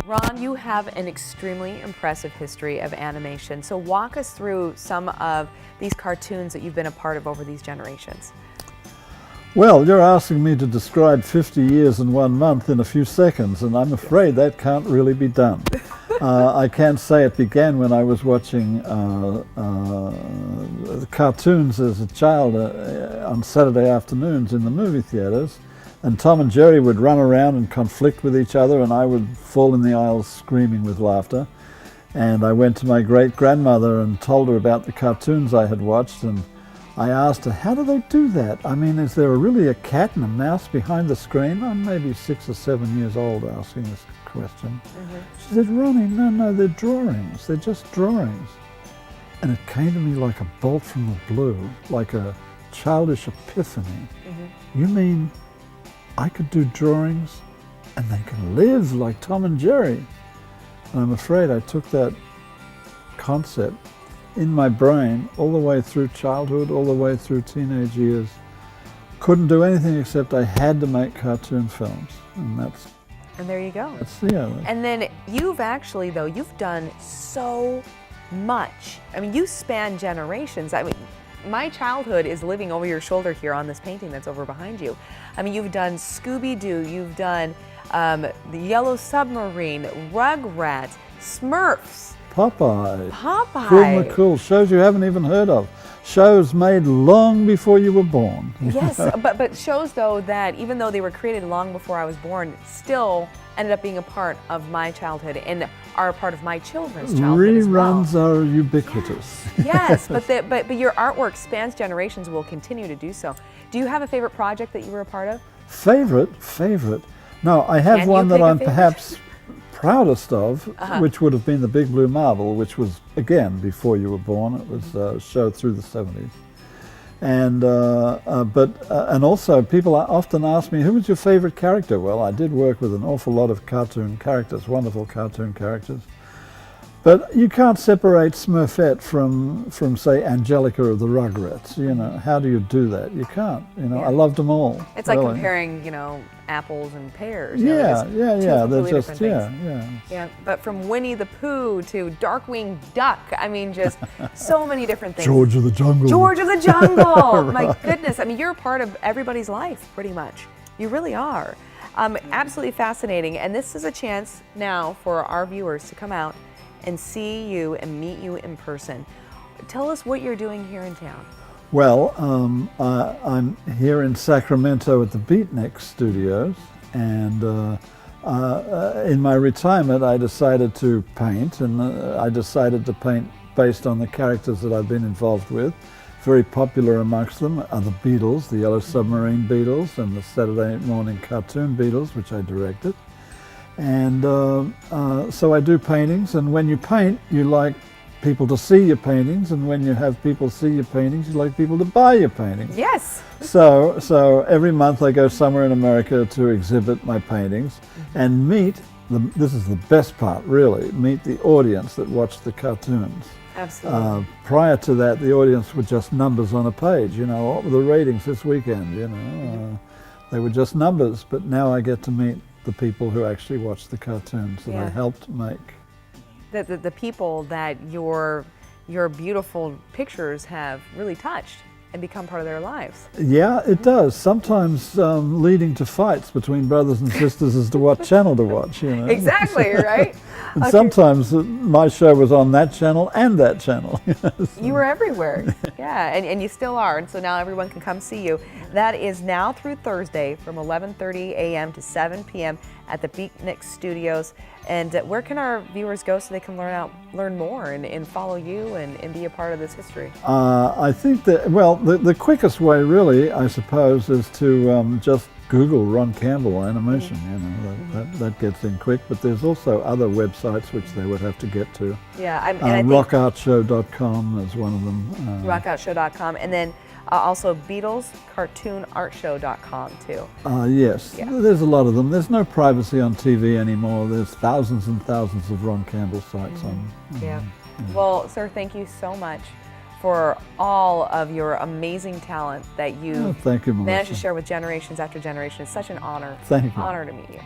Ron, you have an extremely impressive history of animation. So walk us through some of these cartoons that you've been a part of over these generations. Well, you're asking me to describe 50 years and 1 month in a few seconds, and I'm afraid that can't really be done. I can say it began when I was watching cartoons as a child on Saturday afternoons in the movie theaters, and Tom and Jerry would run around and conflict with each other, and I would fall in the aisles screaming with laughter. And I went to my great-grandmother and told her about the cartoons I had watched, and I asked her, how do they do that? I mean, is there really a cat and a mouse behind the screen? I'm maybe 6 or 7 years old asking this question. She said, Ronnie, no, they're drawings. They're just drawings. And it came to me like a bolt from the blue, like a childish epiphany. You mean I could do drawings and they can live like Tom and Jerry? And I'm afraid I took that concept in my brain all the way through childhood, all the way through teenage years. Couldn't do anything except I had to make cartoon films, And there you go. And then you've actually, though, you've done so much. I mean, you span generations. I mean, my childhood is living over your shoulder here on this painting that's over behind you. I mean, you've done Scooby-Doo, you've done the Yellow Submarine, Rugrats, Smurfs, Popeye, Popeye, Cool McCool, shows you haven't even heard of. Shows made long before you were born. Yes, but shows, though, that even though they were created long before I was born, still ended up being a part of my childhood and are a part of my children's childhood as well. Reruns are ubiquitous. Yes, but your artwork spans generations, will continue to do so. Do you have a favorite project that you were a part of? Favorite? No, I have one that I'm perhaps proudest of, which would have been the Big Blue Marble, which was, again, before you were born. It was showed through the 70s. And and also people often ask me, who was your favorite character? Well, I did work with an awful lot of cartoon characters, wonderful cartoon characters. But you can't separate Smurfette from say, Angelica of the Rugrats. You know, how do you do that? You can't. You know, I loved them all. It's like comparing, apples and pears. Yeah. They're just, Yeah, but from Winnie the Pooh to Darkwing Duck, I mean, just so many different things. George of the Jungle. George of the Jungle! Right. My goodness, I mean, you're a part of everybody's life, pretty much. You really are. Absolutely fascinating, and this is a chance now for our viewers to come out and see you and meet you in person. Tell us what you're doing here in town. Well, I'm here in Sacramento at the Beatnik Studios, and in my retirement I decided to paint, and I decided to paint based on the characters that I've been involved with. Very popular amongst them are the Beatles, the Yellow Submarine Beatles, and the Saturday morning cartoon Beatles, which I directed. And so I do paintings, and when you paint, you like people to see your paintings, and when you have people see your paintings, you like people to buy your paintings. Yes. So every month I go somewhere in America to exhibit my paintings and meet, this is the best part really, meet the audience that watched the cartoons. Absolutely. Prior to that, the audience were just numbers on a page. What were the ratings this weekend? They were just numbers, but now I get to meet the people who actually watched the cartoons that I helped make. The people that your beautiful pictures have really touched and become part of their lives. Yeah, it does. Sometimes leading to fights between brothers and sisters as to what channel to watch. Exactly, right? And sometimes my show was on that channel and that channel. You were everywhere. Yeah, and you still are. And so now everyone can come see you. That is now through Thursday from 11:30 a.m. to 7 p.m. at the Beatnik Studios. And where can our viewers go so they can learn more and follow you and be a part of this history? I think that, well, the quickest way really, I suppose, is to just Google Ron Campbell animation. That gets in quick. But there's also other websites which they would have to get to. Yeah, rockoutShow.com is one of them. RockoutShow.com, and then also BeatlesCartoonArtShow.com too. Yes, there's a lot of them. There's no privacy on TV anymore. There's thousands and thousands of Ron Campbell sites on. Well, sir, thank you so much for all of your amazing talent that you thank you, managed to share with generations after generation. It's such an honor. Thank you. Honor to meet you.